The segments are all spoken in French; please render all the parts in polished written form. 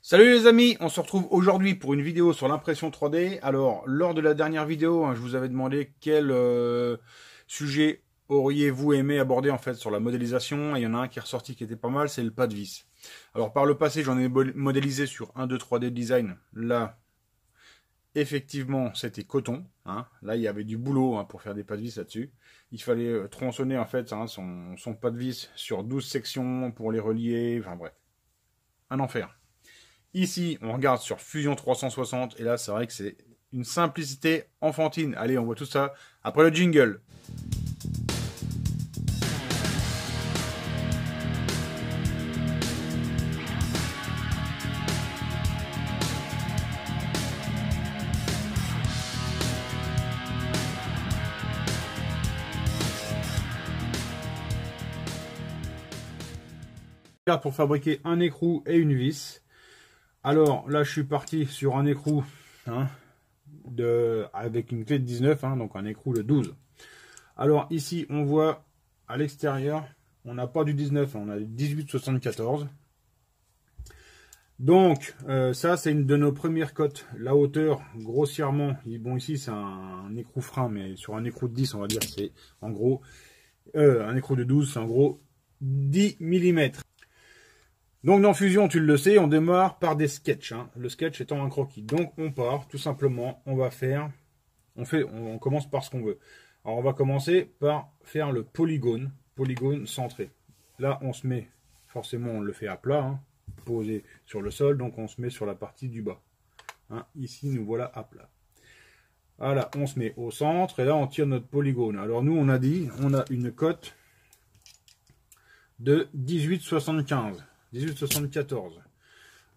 Salut les amis, on se retrouve aujourd'hui pour une vidéo sur l'impression 3D. Alors, lors de la dernière vidéo, je vous avais demandé quel sujet auriez-vous aimé aborder en fait sur la modélisation. Et il y en a un qui est ressorti qui était pas mal, c'est le pas de vis. Alors par le passé, j'en ai modélisé sur 1, 2, 3D design. Là, effectivement, c'était coton. Là, il y avait du boulot pour faire des pas de vis là-dessus. Il fallait tronçonner en fait son pas de vis sur 12 sections pour les relier. Enfin bref, un enfer. Ici, on regarde sur Fusion 360 et là, c'est vrai que c'est une simplicité enfantine. Allez, on voit tout ça après le jingle. Pour fabriquer un écrou et une vis. Alors là, je suis parti sur un écrou avec une clé de 19, donc un écrou de 12. Alors ici, on voit à l'extérieur, on n'a pas du 19, on a du 18-74. Donc ça, c'est une de nos premières cotes. La hauteur, grossièrement, bon ici c'est un écrou frein, mais sur un écrou de 10, on va dire, c'est en gros, un écrou de 12, c'est en gros 10 mm. Donc dans Fusion, tu le sais, on démarre par des sketchs. Le sketch étant un croquis. Donc on part, tout simplement, on commence par ce qu'on veut. Alors on va commencer par faire le polygone centré. Là on se met, forcément on le fait à plat, posé sur le sol, donc on se met sur la partie du bas. Ici nous voilà à plat. Voilà, on se met au centre et là on tire notre polygone. Alors nous on a dit, on a une cote de 18,75. 18,74.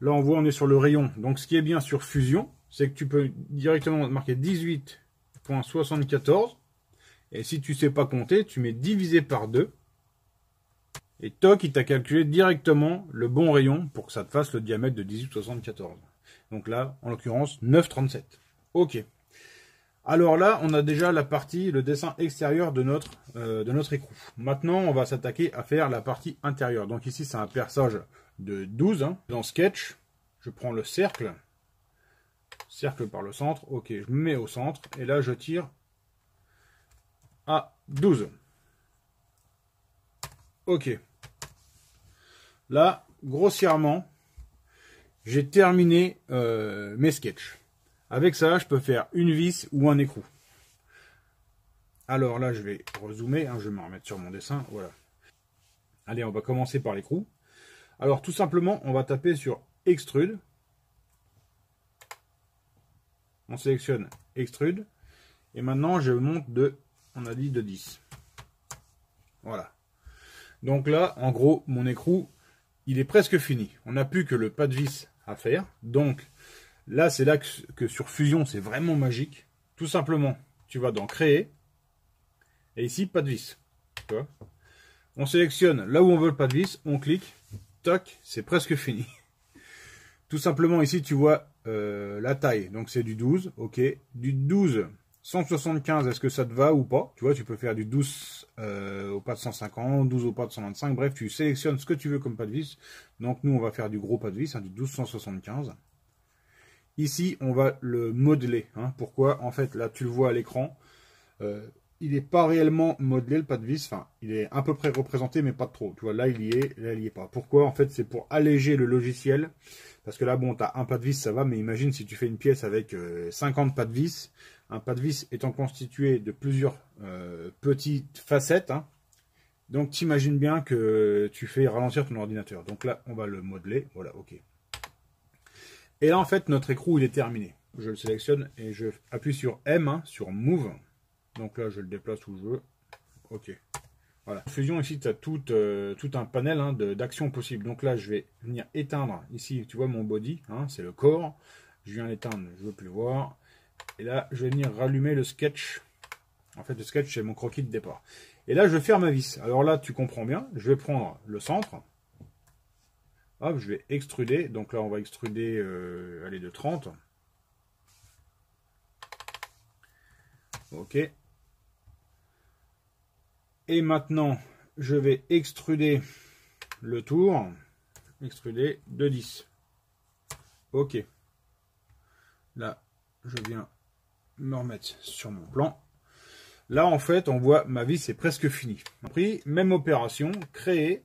Là, on voit, on est sur le rayon. Donc, ce qui est bien sur Fusion, c'est que tu peux directement marquer 18,74. Et si tu ne sais pas compter, tu mets divisé par 2. Et toc, il t'a calculé directement le bon rayon pour que ça te fasse le diamètre de 18,74. Donc là, en l'occurrence, 9,37. Ok. Alors là, on a déjà la partie, le dessin extérieur de notre écrou. Maintenant, on va s'attaquer à faire la partie intérieure. Donc ici, c'est un perçage de 12. Dans Sketch, je prends le cercle par le centre. Ok, je me mets au centre. Et là, je tire à 12. Ok. Là, grossièrement, j'ai terminé mes sketchs. Avec ça, je peux faire une vis ou un écrou. Alors là, je vais rezoomer, je vais me remettre sur mon dessin, voilà. Allez, on va commencer par l'écrou. Alors tout simplement, on va taper sur Extrude. On sélectionne Extrude. Et maintenant, je monte on a dit de 10. Voilà. Donc là, en gros, mon écrou, il est presque fini. On n'a plus que le pas de vis à faire. Donc, là, c'est là que sur Fusion, c'est vraiment magique. Tout simplement, tu vas dans Créer. Et ici, pas de vis. Tu vois, on sélectionne là où on veut le pas de vis. On clique. Toc, c'est presque fini. Tout simplement, ici, tu vois la taille. Donc, c'est du 12. Ok. Du 12, 175, est-ce que ça te va ou pas? Tu vois, tu peux faire du 12 au pas de 150, 12 au pas de 125. Bref, tu sélectionnes ce que tu veux comme pas de vis. Donc, nous, on va faire du gros pas de vis, du 12 175. Ici, on va le modeler. Pourquoi? En fait, là, tu le vois à l'écran. Il n'est pas réellement modelé, le pas de vis. Enfin, il est à peu près représenté, mais pas trop. Tu vois, là, il y est, là, il n'y est pas. Pourquoi? En fait, c'est pour alléger le logiciel. Parce que là, bon, tu as un pas de vis, ça va. Mais imagine si tu fais une pièce avec 50 pas de vis. Un pas de vis étant constitué de plusieurs petites facettes. Donc, tu imagines bien que tu fais ralentir ton ordinateur. Donc là, on va le modeler. Voilà, ok. Et là, en fait, notre écrou, il est terminé. Je le sélectionne et je appuie sur M, sur Move. Donc là, je le déplace où je veux. Ok. Voilà. En Fusion, ici, tu as tout un panel d'actions possibles. Donc là, je vais venir éteindre. Ici, tu vois mon body, c'est le corps. Je viens l'éteindre, je ne veux plus voir. Et là, je vais venir rallumer le sketch. En fait, le sketch, c'est mon croquis de départ. Et là, je vais faire ma vis. Alors là, tu comprends bien. Je vais prendre le centre. Hop, je vais extruder. Donc là, on va extruder, allez, de 30. Ok. Et maintenant, je vais extruder le tour. Extruder de 10. Ok. Là, je viens me remettre sur mon plan. Là, en fait, on voit ma vis est presque finie. Pris, même opération, créer,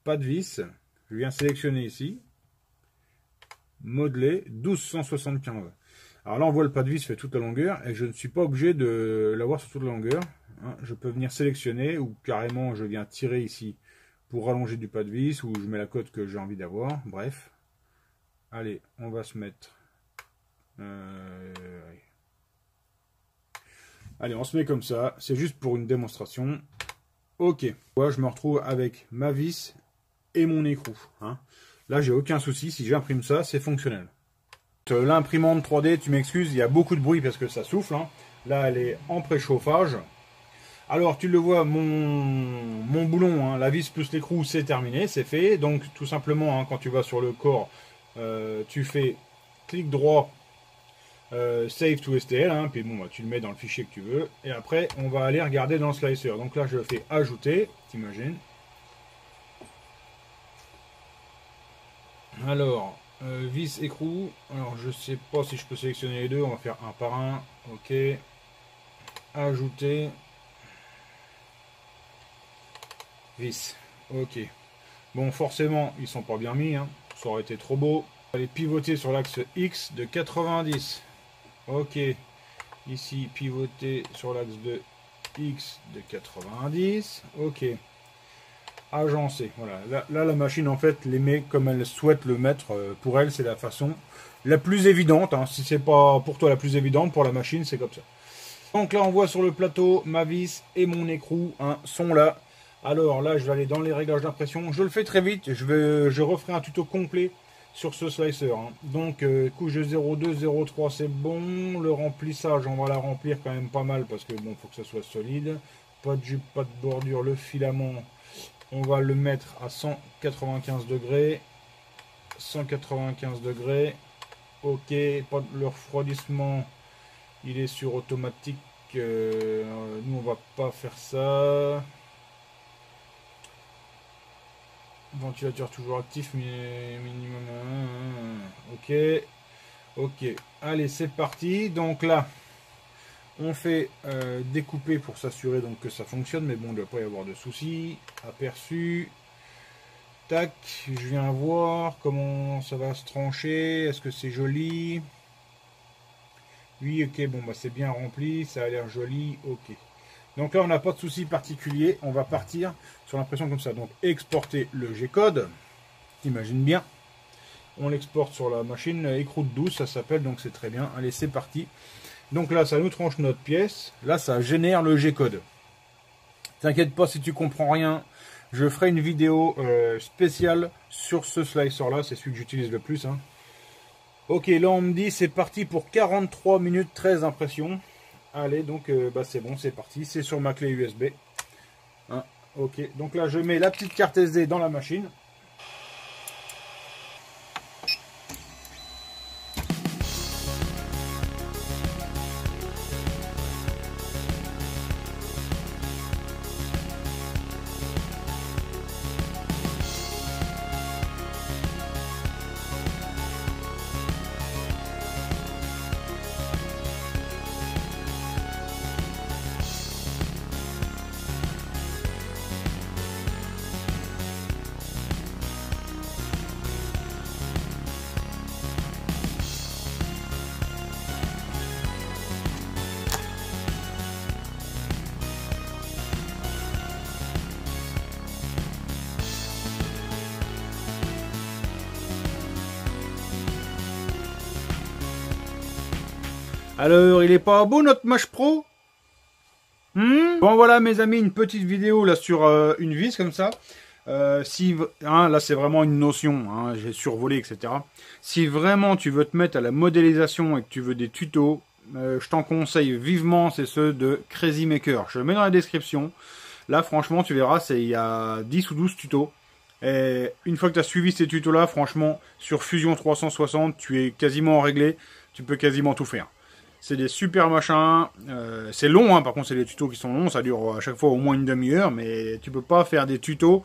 pas de vis. Je viens sélectionner ici. Modeler, 1275. Alors là, on voit le pas de vis fait toute la longueur et je ne suis pas obligé de l'avoir sur toute la longueur. Je peux venir sélectionner ou carrément je viens tirer ici pour rallonger du pas de vis ou je mets la cote que j'ai envie d'avoir. Bref. Allez, on va se mettre... Allez, on se met comme ça. C'est juste pour une démonstration. Ok. Moi, je me retrouve avec ma vis et mon écrou. Là, j'ai aucun souci. Si j'imprime ça, c'est fonctionnel. L'imprimante 3D, tu m'excuses, il y a beaucoup de bruit parce que ça souffle. Là, elle est en préchauffage. Alors, tu le vois, mon boulon, la vis plus l'écrou, c'est terminé, c'est fait. Donc, tout simplement, quand tu vas sur le corps, tu fais clic droit, Save to STL, puis bon, tu le mets dans le fichier que tu veux. Et après, on va aller regarder dans le slicer. Donc là, je fais ajouter, t'imagines. Alors, vis écrou. Alors, je sais pas si je peux sélectionner les deux. On va faire un par un. Ok. Ajouter. Vis. Ok. Bon, forcément, ils sont pas bien mis. Ça aurait été trop beau. On va les pivoter sur l'axe X de 90. Ok. Ici, pivoter sur l'axe de X de 90. Ok. Agencer. Voilà. Là, la machine, en fait, les met comme elle souhaite le mettre. Pour elle, c'est la façon la plus évidente. Si c'est pas pour toi la plus évidente, pour la machine, c'est comme ça. Donc là, on voit sur le plateau, ma vis et mon écrou sont là. Alors là, je vais aller dans les réglages d'impression. Je le fais très vite. Je referai un tuto complet sur ce slicer. Donc, couche de 0,2, 0,3, c'est bon. Le remplissage, on va la remplir quand même pas mal parce que bon, faut que ça soit solide. Pas de jupe, pas de bordure. Le filament, on va le mettre à 195 degrés. 195 degrés. Ok, pas de, le refroidissement, il est sur automatique. Nous, on va pas faire ça. Ventilateur toujours actif, minimum. Ok. Ok. Allez, c'est parti. Donc là, on fait découper pour s'assurer donc que ça fonctionne. Mais bon, il ne doit pas y avoir de soucis. Aperçu. Tac. Je viens voir comment ça va se trancher. Est-ce que c'est joli? Oui, ok. Bon, bah c'est bien rempli. Ça a l'air joli. Ok. Donc là, on n'a pas de souci particulier. On va partir sur l'impression comme ça. Donc, exporter le G-code. Imagine bien. On l'exporte sur la machine écroute 12, ça s'appelle. Donc, c'est très bien. Allez, c'est parti. Donc là, ça nous tranche notre pièce. Là, ça génère le G-code. T'inquiète pas si tu comprends rien. Je ferai une vidéo spéciale sur ce slicer-là. C'est celui que j'utilise le plus. Ok, là, on me dit c'est parti pour 43 minutes 13 impressions. Allez, donc c'est bon, c'est parti. C'est sur ma clé USB. Ok, donc là, je mets la petite carte SD dans la machine. Alors, il est pas beau notre Mach Pro? Bon voilà mes amis, une petite vidéo là sur une vis comme ça. Là c'est vraiment une notion, j'ai survolé etc. Si vraiment tu veux te mettre à la modélisation et que tu veux des tutos, je t'en conseille vivement, c'est ceux de Crazy Maker. Je le mets dans la description. Là franchement tu verras, il y a 10 ou 12 tutos. Et une fois que tu as suivi ces tutos là, franchement sur Fusion 360 tu es quasiment réglé, tu peux quasiment tout faire. C'est des super machins, c'est long, par contre c'est des tutos qui sont longs, ça dure à chaque fois au moins une demi-heure, mais tu peux pas faire des tutos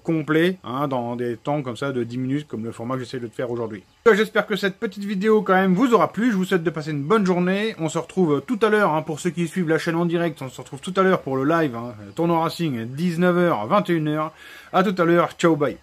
complet, hein, dans des temps comme ça de 10 minutes, comme le format que j'essaie de faire aujourd'hui. J'espère que cette petite vidéo quand même vous aura plu. Je vous souhaite de passer une bonne journée. On se retrouve tout à l'heure, hein, pour ceux qui suivent la chaîne en direct, on se retrouve tout à l'heure pour le live, hein, Tournoi Racing, 19h, 21h. À tout à l'heure, ciao, bye.